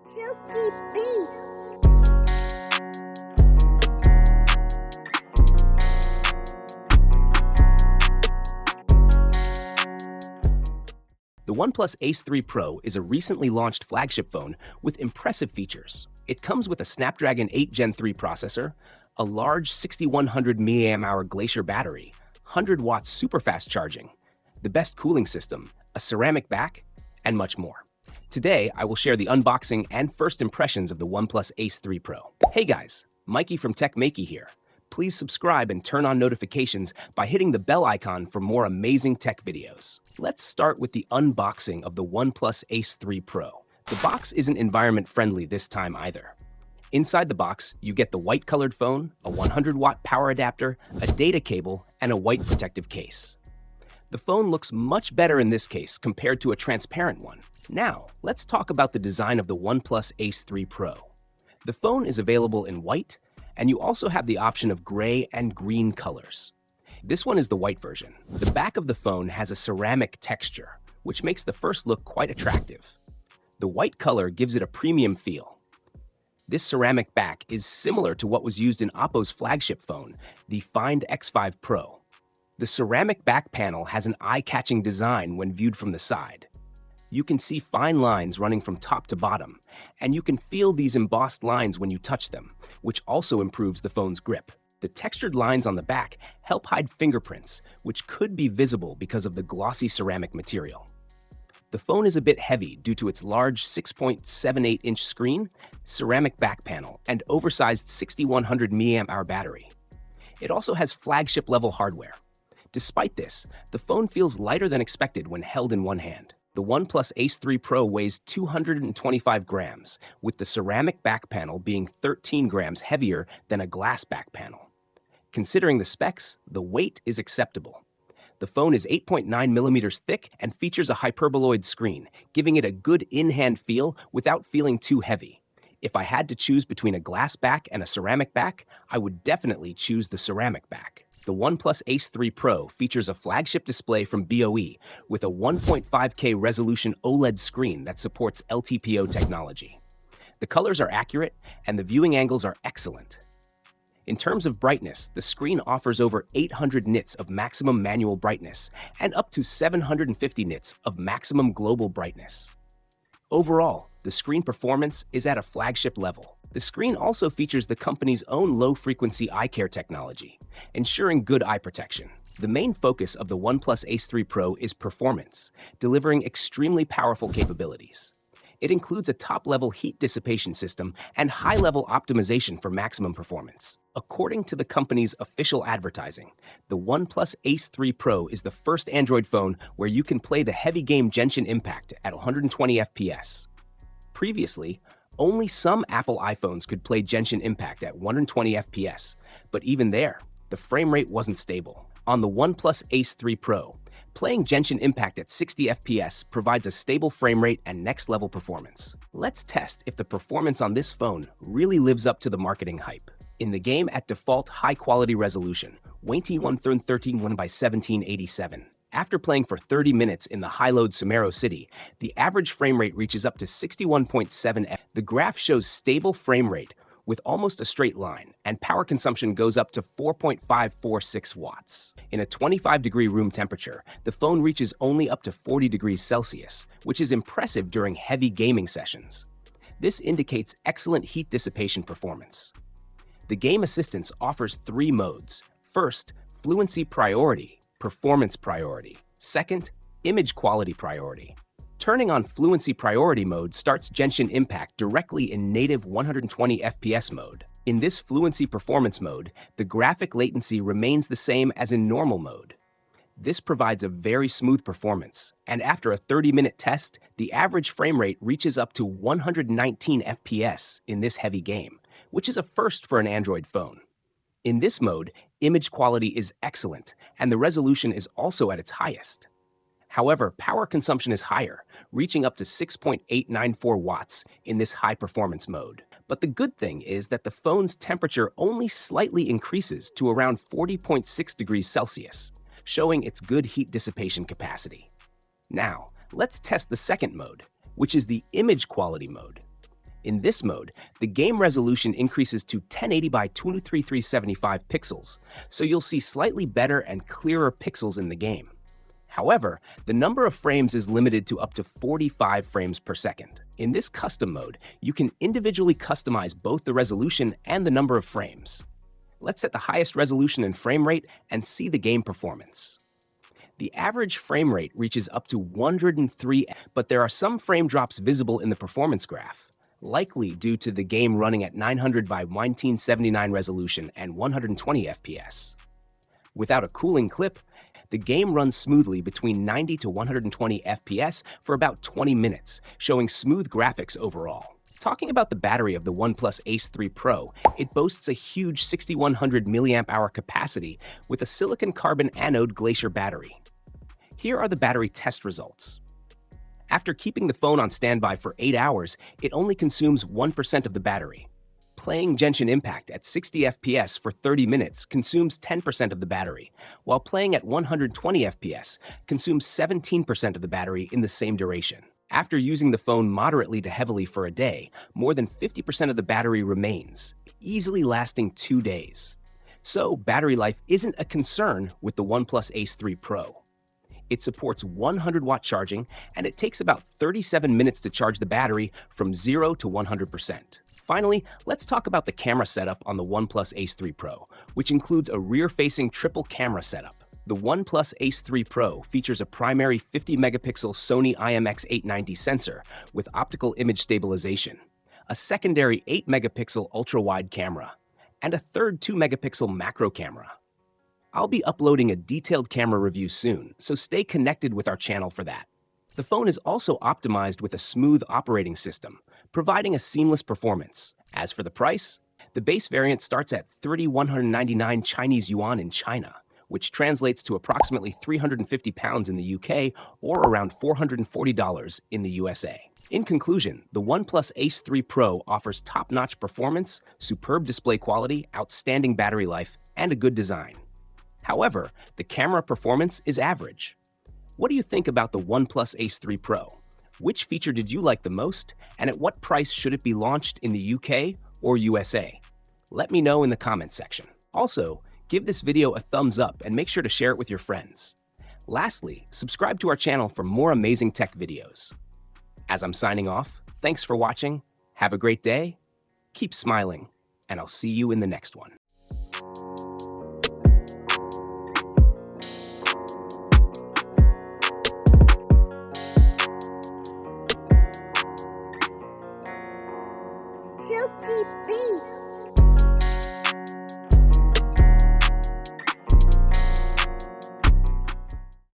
Silky beat. The Oneplus Ace 3 Pro is a recently launched flagship phone with impressive features. It comes with a Snapdragon 8 Gen 3 processor, a large 6100 mAh Glacier battery, 100 watts super fast charging, the best cooling system, a ceramic back, and much more. Today, I will share the unboxing and first impressions of the Oneplus Ace 3 Pro. Hey guys, Maiky from techmaiky here. Please subscribe and turn on notifications by hitting the bell icon for more amazing tech videos. Let's start with the unboxing of the Oneplus Ace 3 Pro. The box isn't environment friendly this time either. Inside the box, you get the white-colored phone, a 100-watt power adapter, a data cable, and a white protective case. The phone looks much better in this case compared to a transparent one. Now, let's talk about the design of the OnePlus Ace 3 Pro. The phone is available in white, and you also have the option of gray and green colors. This one is the white version. The back of the phone has a ceramic texture, which makes the first look quite attractive. The white color gives it a premium feel. This ceramic back is similar to what was used in Oppo's flagship phone, the Find X5 Pro. The ceramic back panel has an eye-catching design when viewed from the side. You can see fine lines running from top to bottom, and you can feel these embossed lines when you touch them, which also improves the phone's grip. The textured lines on the back help hide fingerprints, which could be visible because of the glossy ceramic material. The phone is a bit heavy due to its large 6.78-inch screen, ceramic back panel, and oversized 6100 mAh battery. It also has flagship-level hardware. Despite this, the phone feels lighter than expected when held in one hand. The OnePlus Ace 3 Pro weighs 225 grams, with the ceramic back panel being 13 grams heavier than a glass back panel. Considering the specs, the weight is acceptable. The phone is 8.9 millimeters thick and features a hyperboloid screen, giving it a good in-hand feel without feeling too heavy. If I had to choose between a glass back and a ceramic back, I would definitely choose the ceramic back. The OnePlus Ace 3 Pro features a flagship display from BOE with a 1.5K resolution OLED screen that supports LTPO technology. The colors are accurate and the viewing angles are excellent. In terms of brightness, the screen offers over 800 nits of maximum manual brightness and up to 750 nits of maximum global brightness. Overall, the screen performance is at a flagship level. The screen also features the company's own low-frequency eye care technology, ensuring good eye protection. The main focus of the OnePlus Ace 3 Pro is performance, delivering extremely powerful capabilities. It includes a top-level heat dissipation system and high-level optimization for maximum performance. According to the company's official advertising, the OnePlus Ace 3 Pro is the first Android phone where you can play the heavy game Genshin Impact at 120 FPS. Previously, only some Apple iPhones could play Genshin Impact at 120 FPS, but even there, the frame rate wasn't stable. On the OnePlus Ace 3 Pro, playing Genshin Impact at 60 FPS provides a stable frame rate and next-level performance. Let's test if the performance on this phone really lives up to the marketing hype. In the game at default high-quality resolution, 2113 by 1787. After playing for 30 minutes in the high-load Sumeru City, the average frame rate reaches up to 61.7 FPS. The graph shows stable frame rate with almost a straight line, and power consumption goes up to 4.546 watts. In a 25-degree room temperature, the phone reaches only up to 40 degrees Celsius, which is impressive during heavy gaming sessions. This indicates excellent heat dissipation performance. The game assistance offers 3 modes. First, fluency priority, performance priority. Second, image quality priority. Turning on fluency priority mode starts Genshin Impact directly in native 120 FPS mode. In this fluency performance mode, the graphic latency remains the same as in normal mode. This provides a very smooth performance, and after a 30-minute test, the average frame rate reaches up to 119 FPS in this heavy game, which is a first for an Android phone. In this mode, image quality is excellent, and the resolution is also at its highest. However, power consumption is higher, reaching up to 6.894 watts in this high-performance mode. But the good thing is that the phone's temperature only slightly increases to around 40.6 degrees Celsius, showing its good heat dissipation capacity. Now, let's test the second mode, which is the image quality mode. In this mode, the game resolution increases to 1080 by 23375 pixels, so you'll see slightly better and clearer pixels in the game. However, the number of frames is limited to up to 45 frames per second. In this custom mode, you can individually customize both the resolution and the number of frames. Let's set the highest resolution and frame rate and see the game performance. The average frame rate reaches up to 103, but there are some frame drops visible in the performance graph, likely due to the game running at 900 by 1979 resolution and 120 FPS. Without a cooling clip, the game runs smoothly between 90 to 120 FPS for about 20 minutes, showing smooth graphics overall. Talking about the battery of the Oneplus Ace 3 Pro, it boasts a huge 6100 mAh capacity with a silicon carbon anode glacier battery. Here are the battery test results. After keeping the phone on standby for 8 hours, it only consumes 1% of the battery. Playing Genshin Impact at 60 FPS for 30 minutes consumes 10% of the battery, while playing at 120 FPS consumes 17% of the battery in the same duration. After using the phone moderately to heavily for a day, more than 50% of the battery remains, easily lasting 2 days. So, battery life isn't a concern with the Oneplus Ace 3 Pro. It supports 100-watt charging, and it takes about 37 minutes to charge the battery from 0 to 100%. Finally, let's talk about the camera setup on the Oneplus Ace 3 Pro, which includes a rear-facing triple camera setup. The Oneplus Ace 3 Pro features a primary 50-megapixel Sony IMX890 sensor with optical image stabilization, a secondary 8-megapixel ultra-wide camera, and a third 2-megapixel macro camera. I'll be uploading a detailed camera review soon, so stay connected with our channel for that. The phone is also optimized with a smooth operating system, providing a seamless performance. As for the price, the base variant starts at 3,199 Chinese yuan in China, which translates to approximately 350 pounds in the UK or around $440 in the USA. In conclusion, the Oneplus Ace 3 Pro offers top-notch performance, superb display quality, outstanding battery life, and a good design. However, the camera performance is average. What do you think about the Oneplus Ace 3 Pro? Which feature did you like the most, and at what price should it be launched in the UK or USA? Let me know in the comments section. Also, give this video a thumbs up and make sure to share it with your friends. Lastly, subscribe to our channel for more amazing tech videos. As I'm signing off, thanks for watching, have a great day, keep smiling, and I'll see you in the next one. Silky beat.